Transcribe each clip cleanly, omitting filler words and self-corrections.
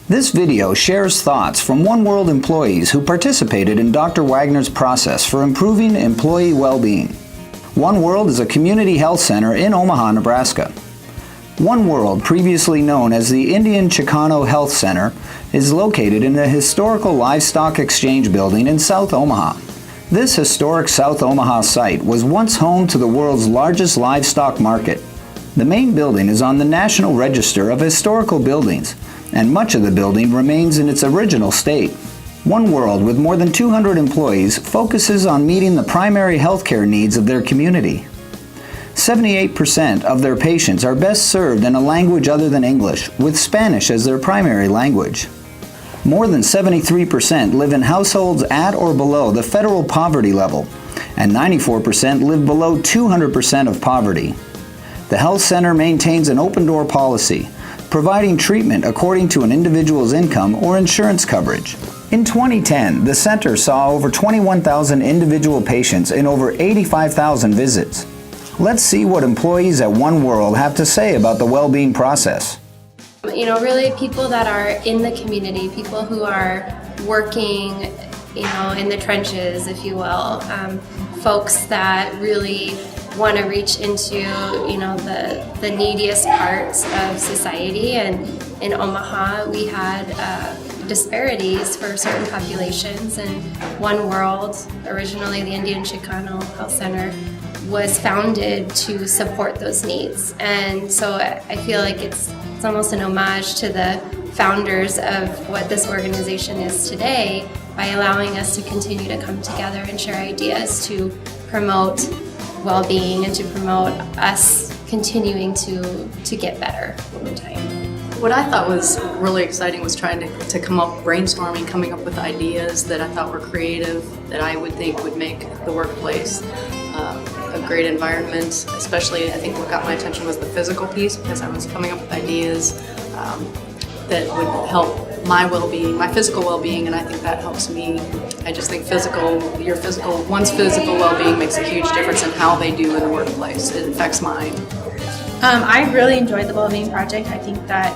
This video shares thoughts from One World employees who participated in Dr. Wagner's process for improving employee well-being. One World is a community health center in Omaha, Nebraska. One World, previously known as the Indian Chicano Health Center, is located in the historical Livestock Exchange building in South Omaha. This historic South Omaha site was once home to the world's largest livestock market. The main building is on the National Register of Historical Buildings, and much of the building remains in its original state. One World, with more than 200 employees, focuses on meeting the primary healthcare needs of their community. 78% of their patients are best served in a language other than English, with Spanish as their primary language. More than 73% live in households at or below the federal poverty level, and 94% live below 200% of poverty. The health center maintains an open-door policy, providing treatment according to an individual's income or insurance coverage. In 2010, the center saw over 21,000 individual patients and over 85,000 visits. Let's see what employees at One World have to say about the well-being process. Really people that are in the community, people who are working, in the trenches, if you will, folks that really want to reach into, the neediest parts of society. And in Omaha, we had disparities for certain populations, and One World, originally the Indian Chicano Health Center, was founded to support those needs. And so I feel like it's almost an homage to the founders of what this organization is today by allowing us to continue to come together and share ideas to promote well-being and to promote us continuing to get better over time. What I thought was really exciting was trying to come up, brainstorming, coming up with ideas that I thought were creative, that I would think would make the workplace a great environment. Especially, I think what got my attention was the physical piece, because I was coming up with ideas that would help my well-being, my physical well-being, and I think that helps me. I just think one's physical well-being makes a huge difference in how they do in the workplace. It affects mine. I really enjoyed the Wellbeing Project. I think that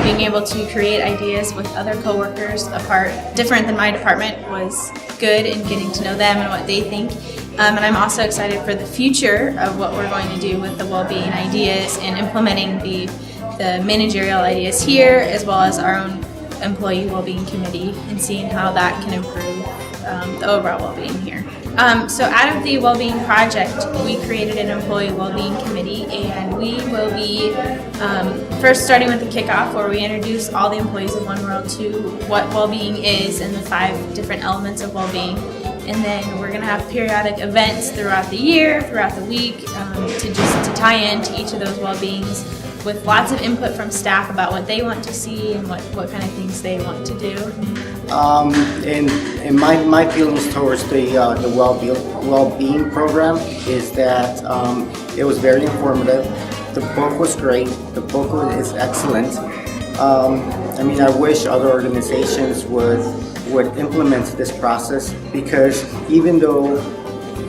being able to create ideas with other coworkers different than my department, was good in getting to know them and what they think. And I'm also excited for the future of what we're going to do with the Wellbeing ideas and implementing the managerial ideas here, as well as our own employee Wellbeing committee, and seeing how that can improve the overall well-being here. So out of the Wellbeing Project, we created an employee Wellbeing committee, and we will be first starting with the kickoff, where we introduce all the employees of One World to what well-being is and the 5 different elements of well-being. And then we're going to have periodic events throughout the year, throughout the week, to tie into each of those well-beings, with lots of input from staff about what they want to see and what kind of things they want to do. And my feelings towards the well-being program is that it was very informative. The book was great. The book is excellent. I wish other organizations would implement this process, because even though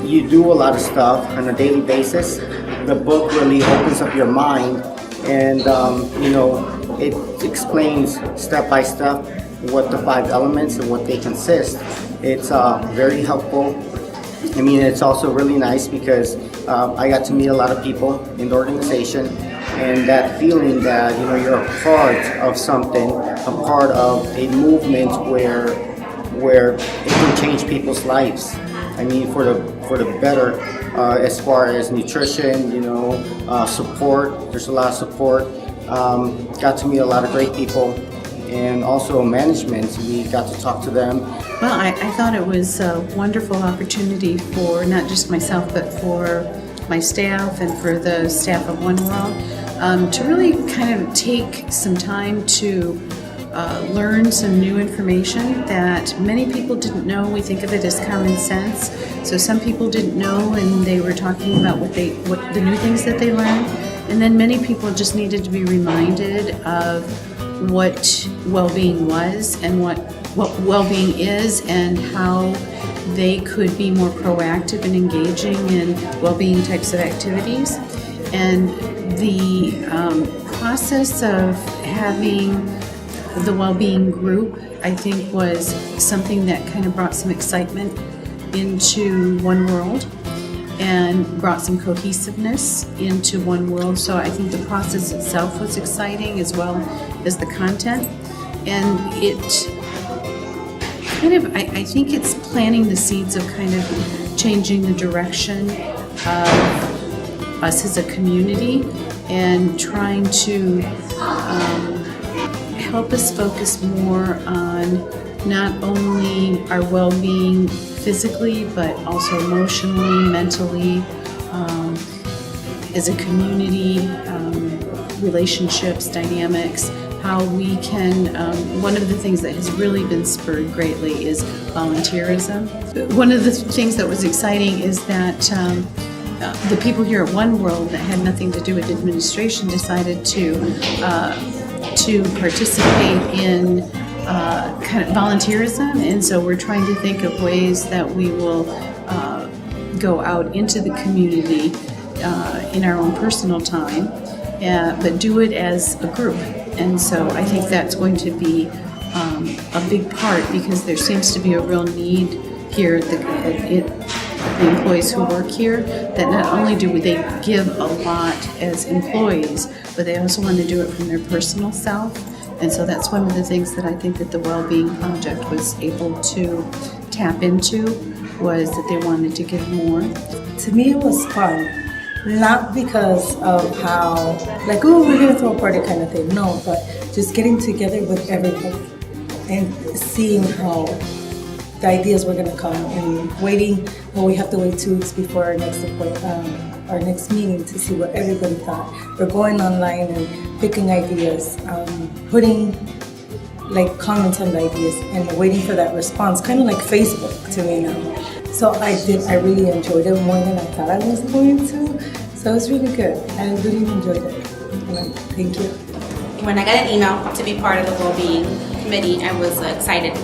you do a lot of stuff on a daily basis, the book really opens up your mind, and it explains step by step what the 5 elements and what they consist. It's very helpful. It's also really nice because I got to meet a lot of people in the organization, and that feeling that you're a part of something, a part of a movement where it can change people's lives. For the better, as far as nutrition, support. There's a lot of support. Got to meet a lot of great people, and also management. We got to talk to them. Well, I thought it was a wonderful opportunity for not just myself, but for my staff and for the staff of One World to really kind of take some time to learn some new information that many people didn't know. We think of it as common sense. So some people didn't know, and they were talking about what the new things that they learned. And then many people just needed to be reminded of what well-being was and what well-being is, and how they could be more proactive and engaging in well-being types of activities. And the process of having the well-being group, I think, was something that kind of brought some excitement into One World and brought some cohesiveness into One World. So I think the process itself was exciting as well as the content. And it kind of, I think it's planting the seeds of kind of changing the direction of us as a community and trying to help us focus more on not only our well-being physically, but also emotionally, mentally, as a community, relationships, dynamics, how we can, one of the things that has really been spurred greatly is volunteerism. One of the things that was exciting is that the people here at One World that had nothing to do with administration decided to participate in kind of volunteerism, and so we're trying to think of ways that we will go out into the community in our own personal time, but do it as a group. And so I think that's going to be a big part, because there seems to be a real need here at the employees who work here, that not only do they give a lot as employees, but they also want to do it from their personal self. And so that's one of the things that I think that the Wellbeing Project was able to tap into, was that they wanted to give more. To me, it was fun. Not because of how, like, oh, we're going to throw a party kind of thing. No, but just getting together with everybody and seeing how the ideas were going to come, and waiting. Well, we have to wait 2 weeks before our next meeting to see what everybody thought. We're going online and picking ideas, putting like comments on the ideas, and waiting for that response, kind of like Facebook to me now. So I really enjoyed it more than I thought I was going to. So it was really good. I really enjoyed it. Thank you. When I got an email to be part of the Wellbeing Committee, I was excited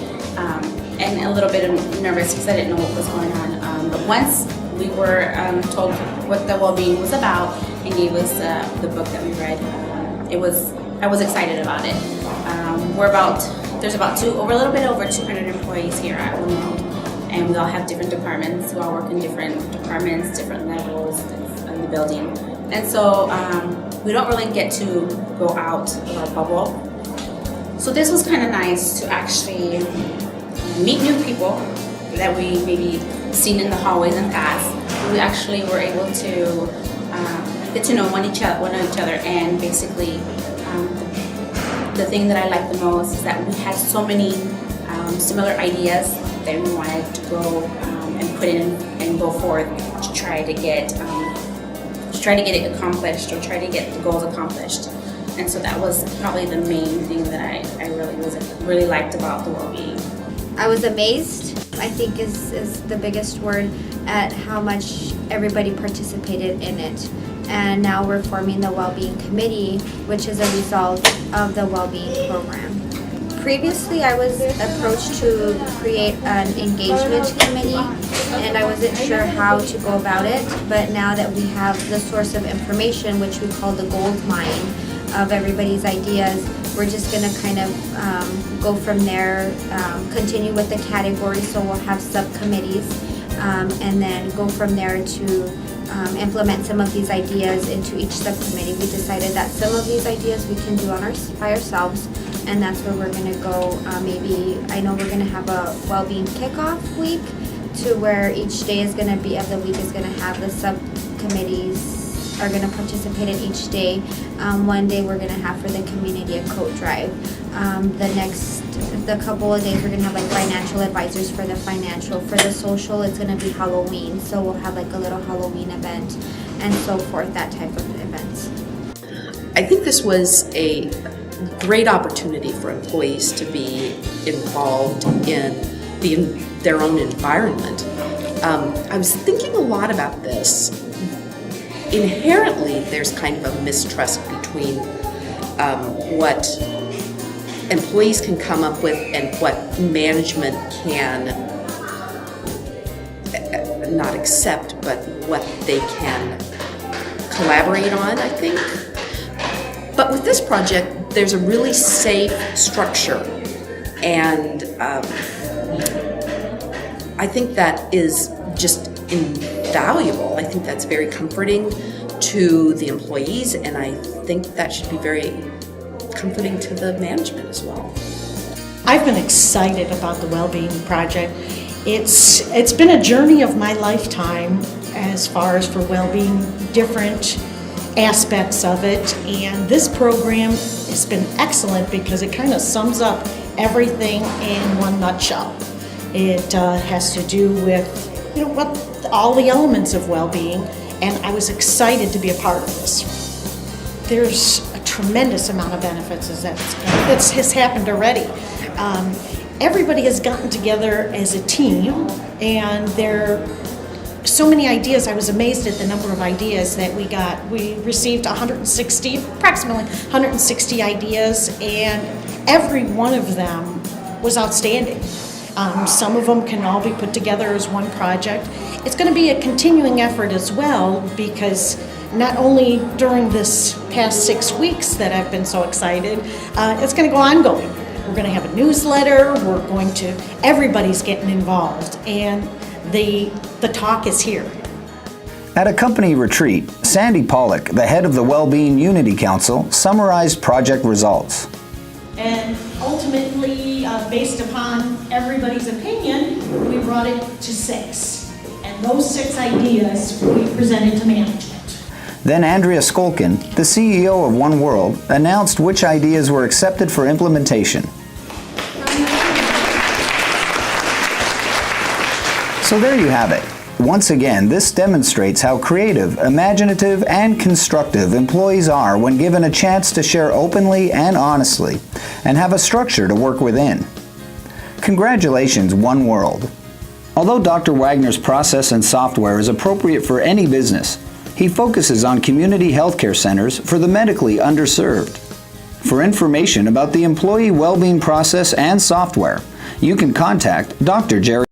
and a little bit nervous because I didn't know what was going on. But once we were told what the Wellbeing was about and gave us the book that we read, I was excited about it. There's a little bit over 200 employees here at One World, and we all have different departments. We all work in different departments, different levels in the building, and so we don't really get to go out of our bubble. So this was kind of nice to actually meet new people that we maybe seen in the hallways and past. We actually were able to get to know one another, and basically the thing that I liked the most is that we had so many similar ideas that we wanted to go and put in and go forward to try to get it accomplished, or try to get the goals accomplished. And so that was probably the main thing that I really liked about the Wellbeing. I was amazed, I think is the biggest word, at how much everybody participated in it. And now we're forming the Wellbeing Committee, which is a result of the Wellbeing program. Previously, I was approached to create an engagement committee, and I wasn't sure how to go about it. But now that we have the source of information, which we call the gold mine of everybody's ideas, we're just going to kind of go from there, continue with the categories, so we'll have subcommittees, and then go from there to implement some of these ideas into each subcommittee. We decided that some of these ideas we can do by ourselves, and that's where we're going to go. Maybe, I know we're going to have a Wellbeing kickoff week, to where each day is going to be of the week is going to have the subcommittees are going to participate in each day. One day we're going to have for the community a coat drive. The couple of days we're going to have like financial advisors for the financial. For the social, it's going to be Halloween, so we'll have like a little Halloween event and so forth, that type of events. I think this was a great opportunity for employees to be involved in their own environment. I was thinking a lot about this. Inherently, there's kind of a mistrust between what employees can come up with and what management can not accept, but what they can collaborate on, I think. But with this project, there's a really safe structure, and I think that is just invaluable. I think that's very comforting to the employees, and I think that should be very comforting to the management as well. I've been excited about the Wellbeing Project. It's been a journey of my lifetime as far as for well-being, different aspects of it, and this program has been excellent because it kind of sums up everything in one nutshell. It has to do with, you know, what all the elements of well-being, and I was excited to be a part of this. There's a tremendous amount of benefits that has happened already. Everybody has gotten together as a team, and there are so many ideas. I was amazed at the number of ideas that we got. We received approximately 160 ideas, and every one of them was outstanding. Some of them can all be put together as one project. It's going to be a continuing effort as well, because not only during this past 6 weeks that I've been so excited, it's going to go ongoing. We're going to have a newsletter. Everybody's getting involved, and the talk is here. At a company retreat, Sandy Pollock, the head of the Wellbeing Unity Council, summarized project results. And ultimately, based upon everybody's opinion, we brought it to 6. And those 6 ideas we presented to management. Then Andrea Skolkin, the CEO of One World, announced which ideas were accepted for implementation. So there you have it. Once again, this demonstrates how creative, imaginative, and constructive employees are when given a chance to share openly and honestly, and have a structure to work within. Congratulations, One World. Although Dr. Wagner's process and software is appropriate for any business, he focuses on community healthcare centers for the medically underserved. For information about the employee well-being process and software, you can contact Dr. Jerry